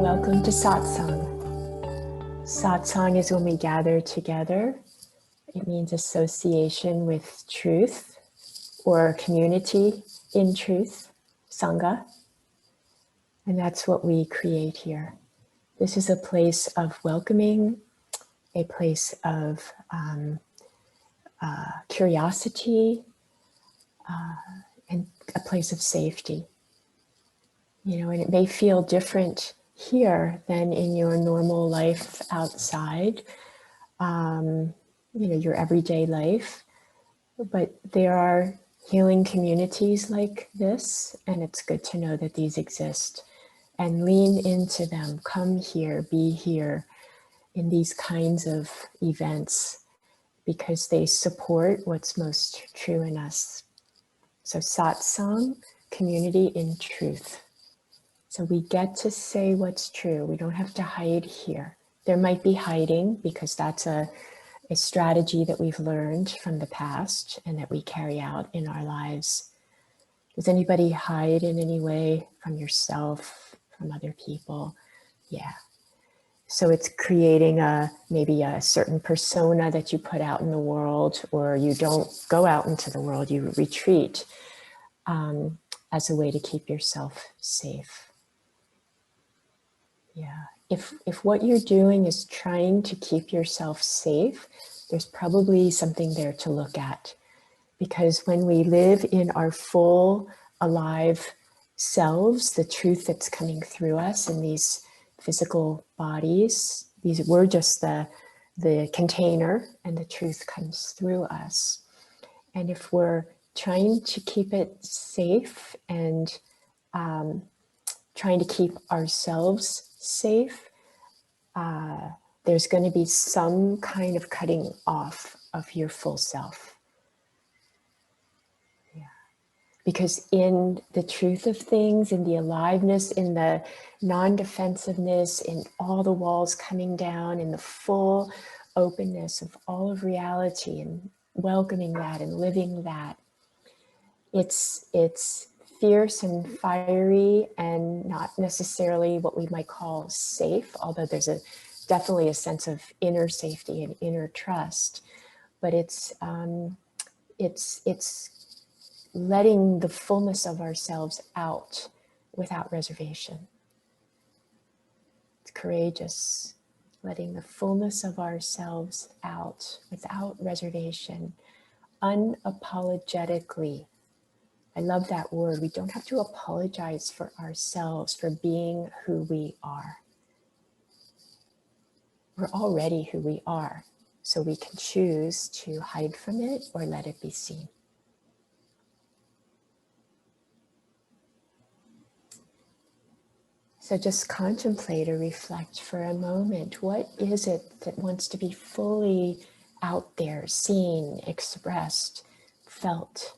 Welcome to Satsang. Satsang is when we gather together. It means association with truth or community in truth, Sangha. And that's what we create here. This is a place of welcoming, a place of curiosity, and a place of safety. You know, and it may feel different here than in your normal life outside, you know, your everyday life. But there are healing communities like this, and it's good to know that these exist. And lean into them, come here, be here in these kinds of events because they support what's most true in us. So Satsang, community in truth. So we get to say what's true. We don't have to hide here. There might be hiding because that's a strategy that we've learned from the past and that we carry out in our lives. Does anybody hide in any way from yourself, from other people? Yeah. So it's creating maybe a certain persona that you put out in the world, or you don't go out into the world, you retreat as a way to keep yourself safe. Yeah, if what you're doing is trying to keep yourself safe, there's probably something there to look at. Because when we live in our full, alive selves, the truth that's coming through us in these physical bodies, we're just the container, and the truth comes through us. And if we're trying to keep it safe and trying to keep ourselves safe, there's going to be some kind of cutting off of your full self. Yeah. Because in the truth of things, in the aliveness, in the non-defensiveness, in all the walls coming down, in the full openness of all of reality, and welcoming that and living that, it's fierce and fiery and not necessarily what we might call safe, although there's definitely a sense of inner safety and inner trust. But it's letting the fullness of ourselves out without reservation. It's courageous, letting the fullness of ourselves out without reservation, unapologetically. I love that word. We don't have to apologize for ourselves, for being who we are. We're already who we are, so we can choose to hide from it or let it be seen. So just contemplate or reflect for a moment. What is it that wants to be fully out there, seen, expressed, felt?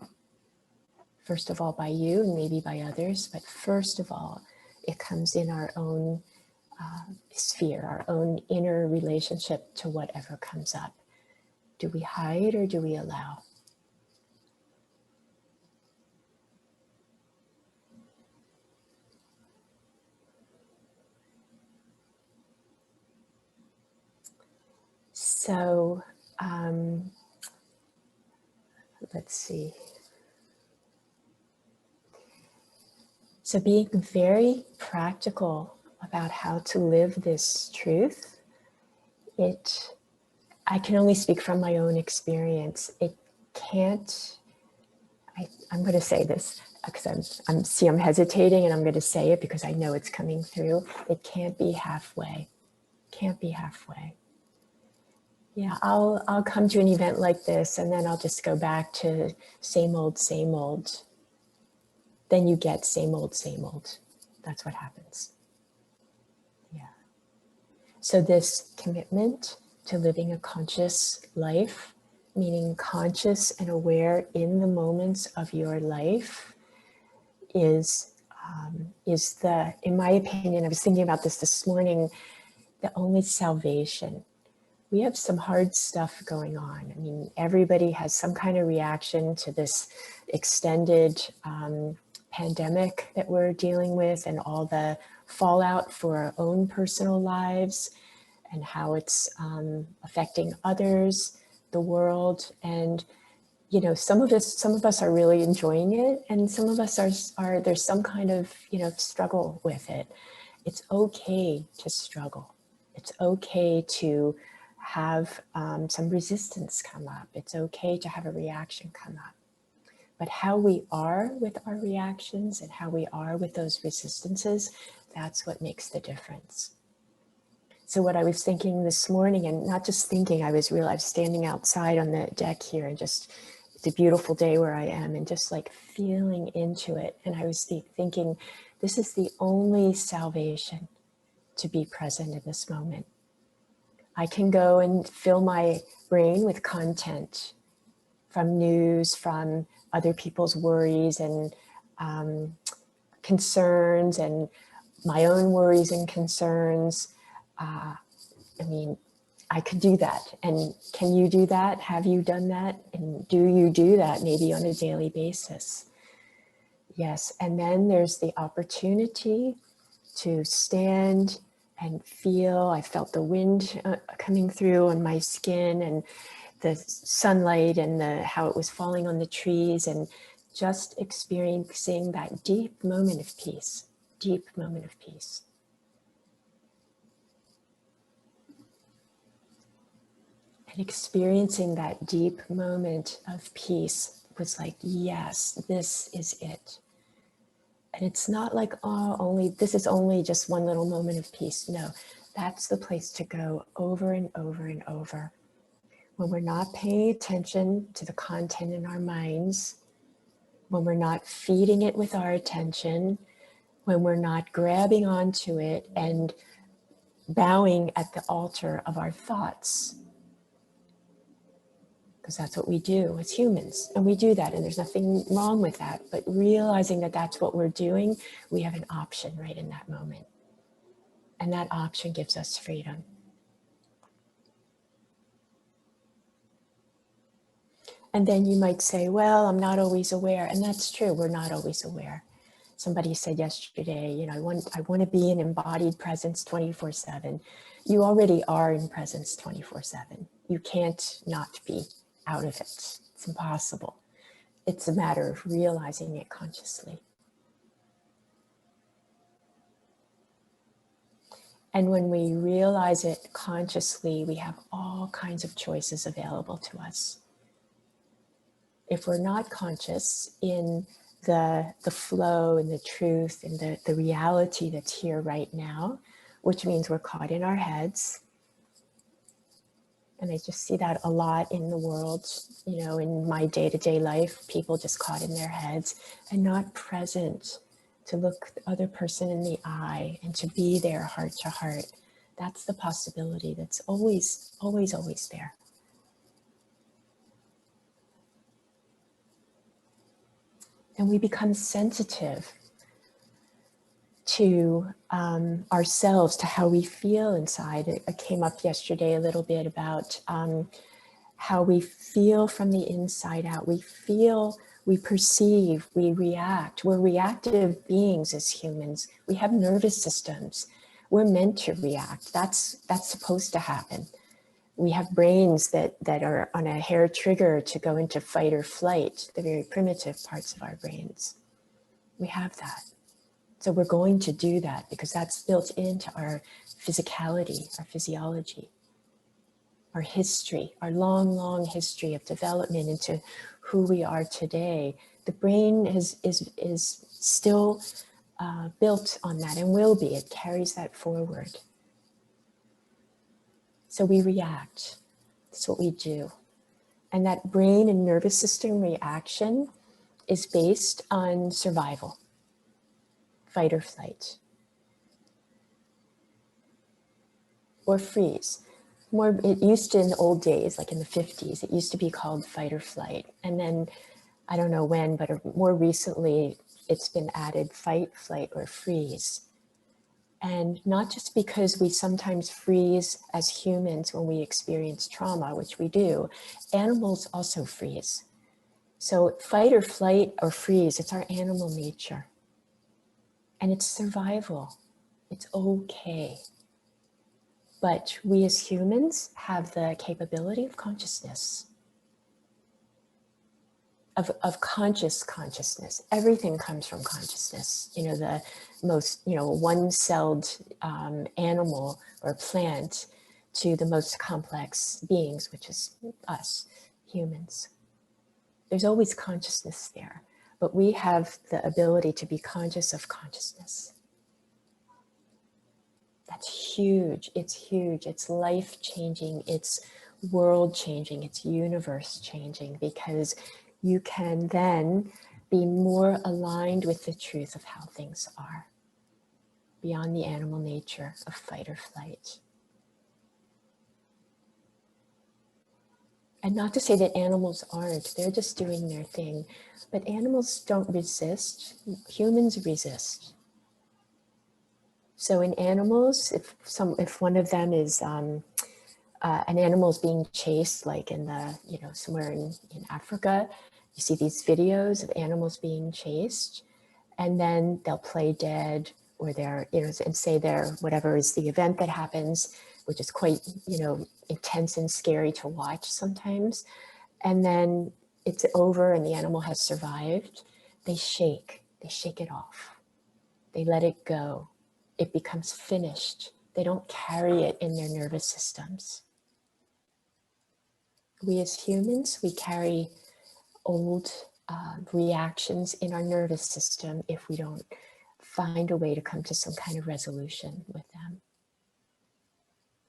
First of all by you and maybe by others, but first of all, it comes in our own sphere, our own inner relationship to whatever comes up. Do we hide or do we allow? So, let's see. So being very practical about how to live this truth, I can only speak from my own experience. It can't, I'm going to say this because I'm hesitating, and I'm going to say it because I know it's coming through. It can't be halfway. Can't be halfway. Yeah, I'll come to an event like this, and then I'll just go back to same old, same old. Then you get same old, same old. That's what happens. Yeah. So this commitment to living a conscious life, meaning conscious and aware in the moments of your life, is the, in my opinion, I was thinking about this morning, the only salvation. We have some hard stuff going on. I mean, everybody has some kind of reaction to this extended pandemic that we're dealing with and all the fallout for our own personal lives and how it's affecting others, the world. And, you know, some of us are really enjoying it, and some of us are there's some kind of, you know, struggle with it. It's okay to struggle. It's okay to have some resistance come up. It's okay to have a reaction come up. But how we are with our reactions and how we are with those resistances, that's what makes the difference. So what I was thinking this morning, and not just thinking, I was standing outside on the deck here, and just the beautiful day where I am, and just like feeling into it. And I was thinking, this is the only salvation, to be present in this moment. I can go and fill my brain with content from news, from other people's worries and concerns, and my own worries and concerns. I mean, I could do that. And can you do that? Have you done that? And do you do that maybe on a daily basis? Yes. And then there's the opportunity to stand and feel. I felt the wind coming through on my skin, and the sunlight, and how it was falling on the trees, and just experiencing that deep moment of peace, deep moment of peace. And experiencing that deep moment of peace was like, yes, this is it. And it's not like, oh, this is only just one little moment of peace. No, that's the place to go over and over and over. When we're not paying attention to the content in our minds, when we're not feeding it with our attention, when we're not grabbing onto it and bowing at the altar of our thoughts. Because that's what we do as humans, and we do that, and there's nothing wrong with that. But realizing that that's what we're doing, we have an option right in that moment. And that option gives us freedom. And then you might say, well, I'm not always aware. And that's true, we're not always aware. Somebody said yesterday, you know, I want to be in embodied presence 24/7. You already are in presence 24/7. You can't not be out of it. It's impossible. It's a matter of realizing it consciously. And when we realize it consciously, we have all kinds of choices available to us. If we're not conscious in the flow and the truth and the reality that's here right now, which means we're caught in our heads. And I just see that a lot in the world, you know, in my day-to-day life, people just caught in their heads and not present to look the other person in the eye and to be there heart to heart. That's the possibility that's always, always, always there. And we become sensitive to ourselves, to how we feel inside. It came up yesterday a little bit about how we feel from the inside out. We feel, we perceive, we react. We're reactive beings as humans. We have nervous systems. We're meant to react. That's supposed to happen. We have brains that are on a hair trigger to go into fight or flight, the very primitive parts of our brains. We have that. So we're going to do that because that's built into our physicality, our physiology, our history, our long, long history of development into who we are today. The brain is still built on that and will be. It carries that forward. So we react. That's what we do. And that brain and nervous system reaction is based on survival, fight or flight, or freeze. It used to, in the old days, like in the 50s, it used to be called fight or flight. And then, I don't know when, but more recently, it's been added fight, flight, or freeze. And not just because we sometimes freeze as humans when we experience trauma, which we do, animals also freeze. So fight or flight or freeze, it's our animal nature. And it's survival. It's okay. But we as humans have the capability of consciousness, of consciousness. Everything comes from consciousness. You know, the most, one-celled animal or plant to the most complex beings, which is us, humans. There's always consciousness there, but we have the ability to be conscious of consciousness. That's huge. It's huge. It's life-changing. It's world-changing. It's universe-changing, because you can then be more aligned with the truth of how things are, beyond the animal nature of fight or flight. And not to say that animals aren't, they're just doing their thing. But animals don't resist, humans resist. So in animals, if one of them is, an animal is being chased, like in the, somewhere in Africa, you see these videos of animals being chased, and then they'll play dead, or they're, and say they're, whatever is the event that happens, which is quite, intense and scary to watch sometimes. And then it's over and the animal has survived. They shake it off. They let it go. It becomes finished. They don't carry it in their nervous systems. We as humans, we carry old reactions in our nervous system if we don't find a way to come to some kind of resolution with them.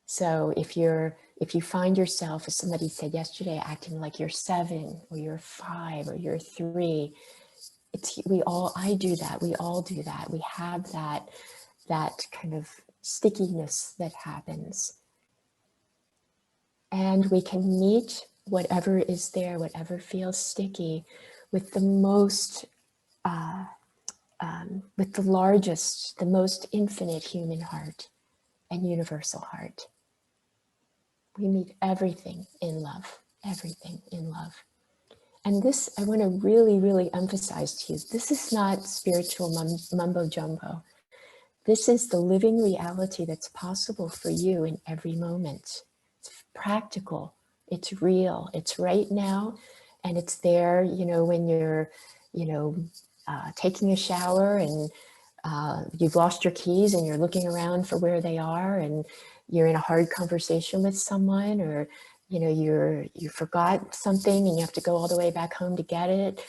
So if you find yourself, as somebody said yesterday, acting like you're 7 or you're 5 or you're 3, I do that. We all do that. We have that kind of stickiness that happens. And we can meet whatever is there, whatever feels sticky, with the most, with the largest, the most infinite human heart and universal heart. We meet everything in love, everything in love. And this, I want to really, really emphasize to you, this is not spiritual mumbo jumbo. This is the living reality that's possible for you in every moment. It's practical, it's real, it's right now, and it's there, when you're, taking a shower and you've lost your keys and you're looking around for where they are, and you're in a hard conversation with someone, or you forgot something and you have to go all the way back home to get it.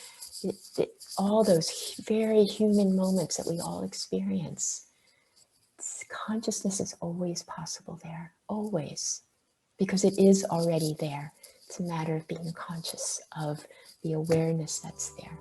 All those very human moments that we all experience. Consciousness is always possible there, always, because it is already there. It's a matter of being conscious of the awareness that's there.